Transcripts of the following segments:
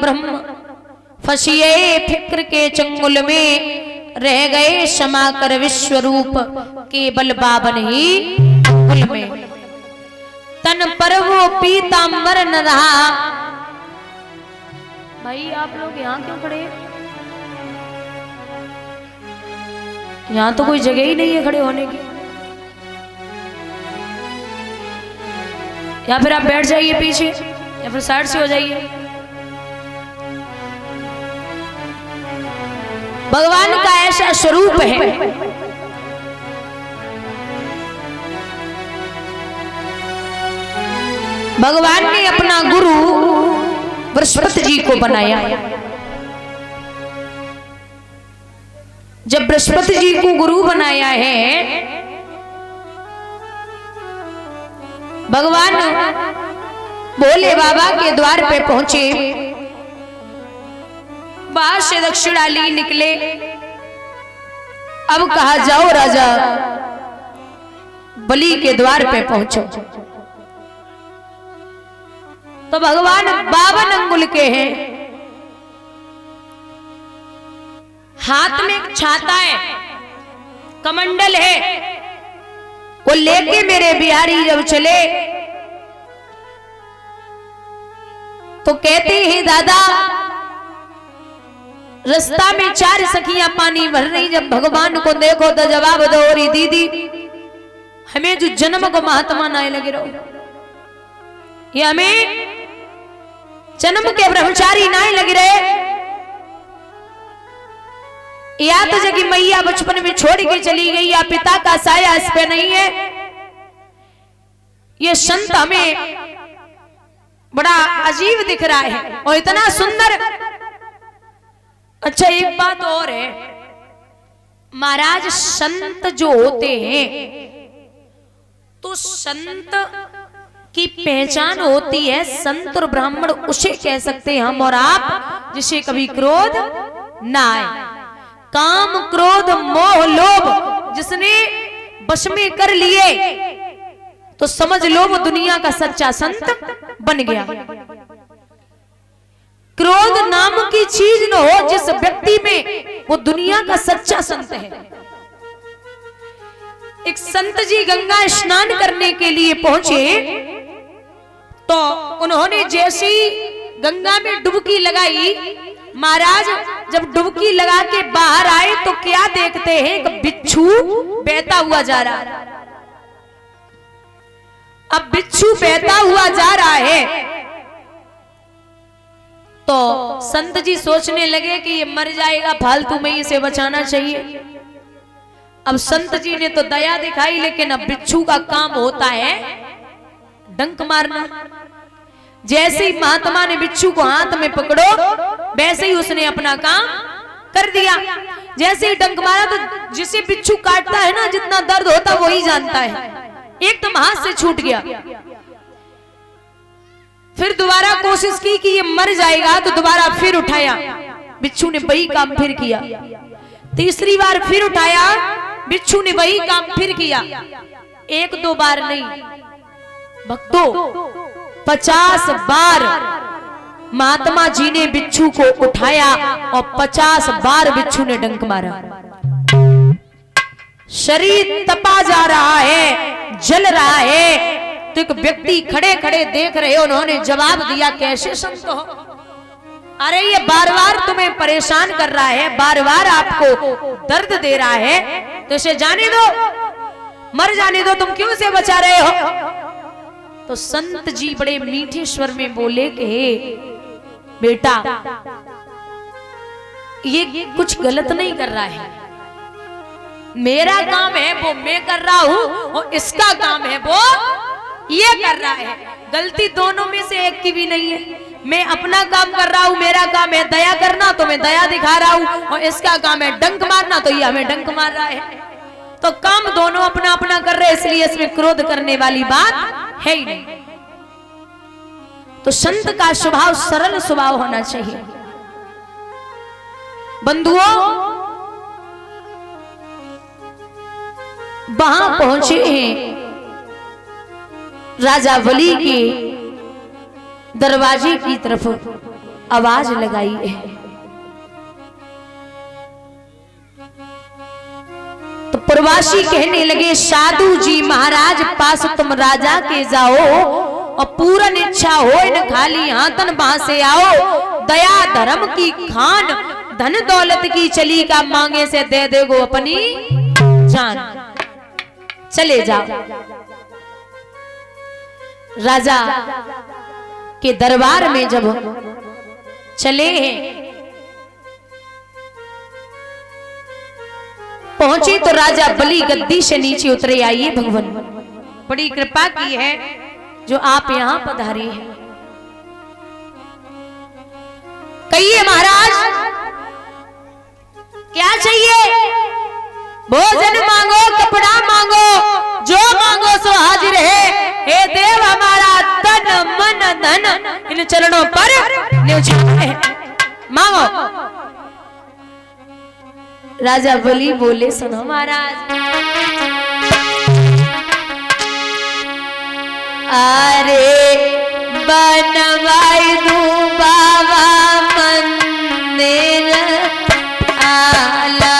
ब्रह्म फंसिए फिक्र के चंगुल में, रह गए क्षमा कर विश्व रूप केवल बावन ही अंगुल में। तन पर वो पीतांबर न रहा। भाई आप लोग यहाँ क्यों खड़े हैं? यहाँ तो कोई जगह ही नहीं है खड़े होने की। या फिर आप बैठ जाइए पीछे, या फिर साइड से हो जाइए। भगवान का ऐसा स्वरूप है, भगवान ने अपना गुरु बृहस्पति जी को बनाया। जब बृहस्पति जी को गुरु बनाया है, भगवान भोले बाबा के द्वार पे पहुंचे, बाहर से दक्षिणाली निकले। अब कहा जाओ राजा बलि के द्वार पे पहुंचो। तो भगवान 52 अंगुल के हैं, हाथ में एक छाता है, कमंडल है, वो लेके मेरे बिहारी जब चले तो कहते हैं दादा रास्ता में 4 सखियां पानी भर रही, जब भगवान को देखो तो जवाब दो री दीदी हमें जो जन्म को महात्मा ना लगे रहो, ये हमें जन्म के ब्रह्मचारी ना लगे रहे। या तो जगी मैया बचपन में छोड़ के चली गई, या पिता का साया इस पे नहीं है। ये संत हमें बड़ा अजीब दिख रहा है और इतना सुंदर। अच्छा एक बात और है, महाराज संत जो होते हैं तो संत की पहचान होती है, संत और ब्राह्मण उसे कह सकते हैं हम और आप जिसे कभी क्रोध ना आए। काम क्रोध मोह लोभ जिसने वश में कर लिए तो समझ लो वो दुनिया का सच्चा संत बन गया। क्रोध नाम की चीज न हो जिस व्यक्ति में, वो दुनिया का सच्चा संत है। एक संत जी गंगा स्नान करने के लिए पहुंचे तो उन्होंने जैसी गंगा में डुबकी लगाई, महाराज जब डुबकी लगा के बाहर आए तो क्या देखते हैं, एक बिच्छू बहता हुआ जा रहा है। अब बिच्छू बहता हुआ जा रहा है तो संत जी सोचने लगे कि ये मर जाएगा, फालतू में इसे बचाना चाहिए। अब संत जी ने तो दया दिखाई, लेकिन अब बिच्छू का काम होता है डंक मारना। जैसे ही महात्मा ने बिच्छू को हाथ में पकड़ो, वैसे ही उसने अपना काम कर दिया। जैसे ही डंक मारा तो जिसे बिच्छू काटता है ना, जितना दर्द होता वही जानता है, एकदम हाथ से छूट गया। फिर दोबारा कोशिश की कि ये मर जाएगा, तो दोबारा फिर उठाया, बिच्छू ने वही काम फिर किया। तीसरी बार फिर उठाया, बिच्छू ने वही काम फिर किया। 1-2 बार नहीं भक्तों, 50 बार महात्मा जी ने बिच्छू को उठाया और 50 बार बिच्छू ने डंक मारा। शरीर तपा जा रहा है, जल रहा है, तो एक व्यक्ति खड़े खड़े देख रहे, उन्होंने जवाब दिया कैसे संत हो? अरे ये बार बार तुम्हें परेशान कर रहा है, बार बार आपको दर्द दे रहा है, तो इसे जाने दो, मर जाने दो, तुम क्यों इसे बचा रहे हो? तो संत जी बड़े मीठे स्वर में बोले कि बेटा ये कुछ गलत नहीं कर रहा है, मेरा काम है वो मैं कर रहा हूं और इसका काम है वो ये कर रहा है। गलती दोनों में से एक की भी नहीं है। मैं अपना काम कर रहा हूं, मेरा काम है दया करना, तो मैं दया दिखा रहा हूं, और इसका काम है डंक मारना, तो ये हमें डंक मार रहा है। तो काम दोनों अपना अपना कर रहे, इसलिए इसमें क्रोध करने वाली बात है ही नहीं। तो संत का स्वभाव सरल स्वभाव होना चाहिए। बंधुओं वहां पहुंचे हैं राजा बलि के दरवाजे की तरफ। आवाज लगाई है। तो प्रवासी कहने लगे, साधु जी महाराज पास तुम राजा के जाओ और पूर्ण इच्छा हो न खाली हाथन वहां से आओ। दया धर्म की खान धन दौलत की चली का मांगे से दे देगो अपनी जान। चले जाओ। राजा के दरबार में जब चले पहुंचे तो राजा बलि गद्दी से नीचे उतरे। आइए भगवान, बड़ी कृपा की है जो आप यहां पधारे हैं। कहिए महाराज क्या चाहिए? भोजन मांगो, कपड़ा मांगो, जो मांगो सो हाजिर है। हे देव हमारा तन मन धन इन चरणों पर न्यौछावर है, मांगो। राजा बलि बोले, सुनो महाराज, अरे बनवाई दूं बाबा मंदिर आला।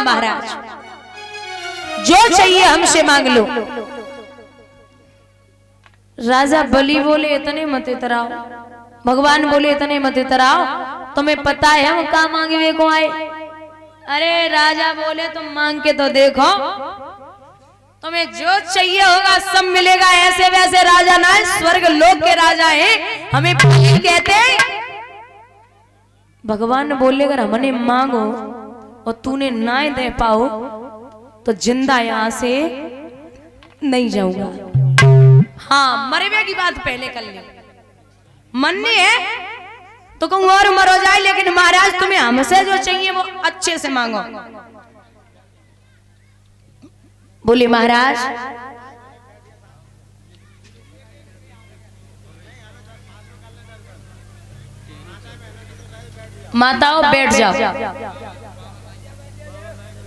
महाराज, जो चाहिए हमसे मांग लो। राजा बलि बोले, इतने मत इतराओ। भगवान बोले, इतने मत इतराओ, तुम्हें पता है हम कहाँ मांगे को आए। अरे राजा बोले, तुम मांग के तो देखो। तुम्हें जो चाहिए होगा सब मिलेगा। ऐसे वैसे राजा ना है, स्वर्ग लोक के राजा हैं, हमें कहते हैं। भगवान ने बोले अगर हमने मांगो और तूने ना दे पाओ तो जिंदा यहां से नहीं जाऊंगा। हाँ, मरवे की बात पहले कर ले, मरनी है तो कहूँ और मरो जाए, लेकिन महाराज तुम्हें हमसे जो चाहिए वो अच्छे से मांगो। बोले महाराज माताओं बैठ जाओ।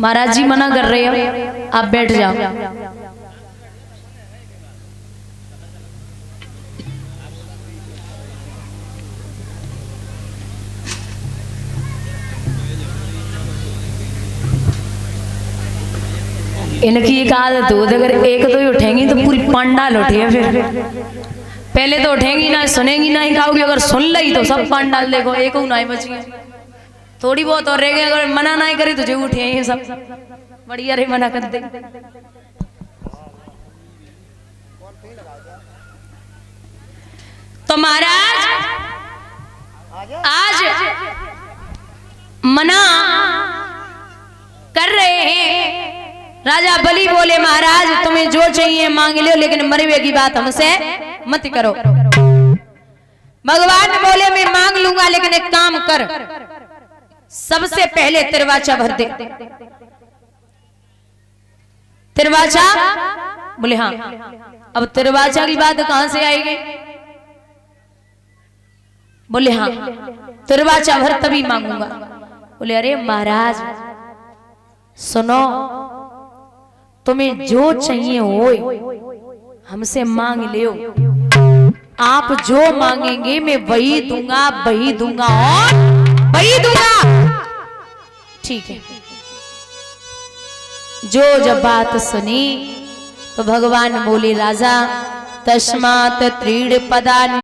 महाराज जी मना कर रहे हो, आप बैठ जाओ। इनकी एक आदत हो, अगर एक दो ही उठेंगी तो पूरी पंडाल उठे। फिर पहले तो उठेंगी ना, सुनेंगी ना ही खाओगी, अगर सुन ली तो सब पंडाल देखो एक ना ही बची। थोड़ी बहुत और रह गए, अगर मना नहीं करी तो जो उठे ये सब बढ़िया रे मना कर दे। तो महाराज आज मना कर रहे हैं। राजा बलि बोले महाराज तुम्हें जो चाहिए मांग लो, लेकिन मरवे की बात हमसे मत करो। भगवान बोले मैं मांग लूंगा, लेकिन एक काम कर, सबसे पहले तिरवाचा भर दे। तिरवाचा? बोले हाँ। अब तिरवाचा की बात कहां से आएगी? बोले हाँ, तिरवाचा भर तभी मांगूंगा। बोले अरे महाराज सुनो, तुम्हें जो चाहिए हो हमसे मांग लियो। आप जो मांगेंगे मैं वही दूंगा, वही दूंगा और वही दूंगा। ठीक है। जो जब बात सुनी तो भगवान बोले राजा तस्मात् त्रीण पदा